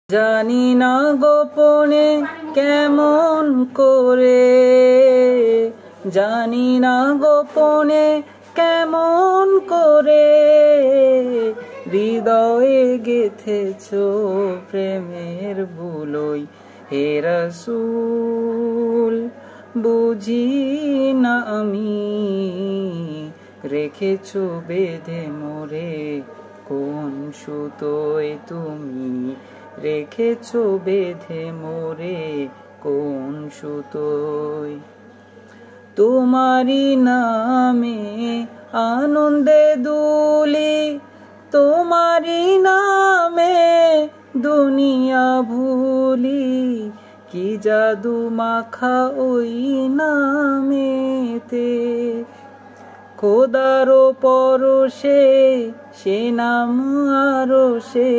জানি না গোপনে কেমন করে, জানি না গোপনে কেমন করে হৃদয়ে গেথেছো প্রেমের বুলই হে রাসূল। বুঝি না আমি রেখেছো বেঁধে মোরে কোন সুতোয়, তুমি রেখেছো বেঁধে মোরে কোন সুতোয়। তোমারি নামে আনন্দে দুলি, তোমারি নামে দুনিয়া ভুলি, কি জাদু মাখা ওই নামেতে। খোদারো পরশে সে নাম আরশে,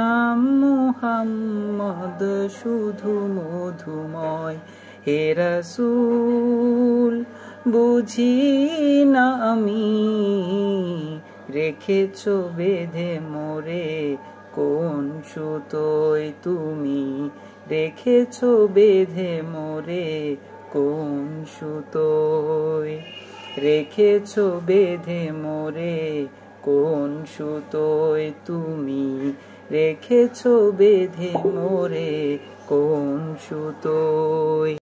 নাম মুহাম্মদ শুধু মধুময় হে রাসূল। বুঝি না আমি রেখেছো বেঁধে মোরে কোন সুতোয়, তুমি রেখেছো বেঁধে মোরে কোন সুতোয়, রেখেছো বেঁধে মোরে কোন সুতোয়, তুমি রেখেছো বেঁধে মোরে কোন সুতোয়।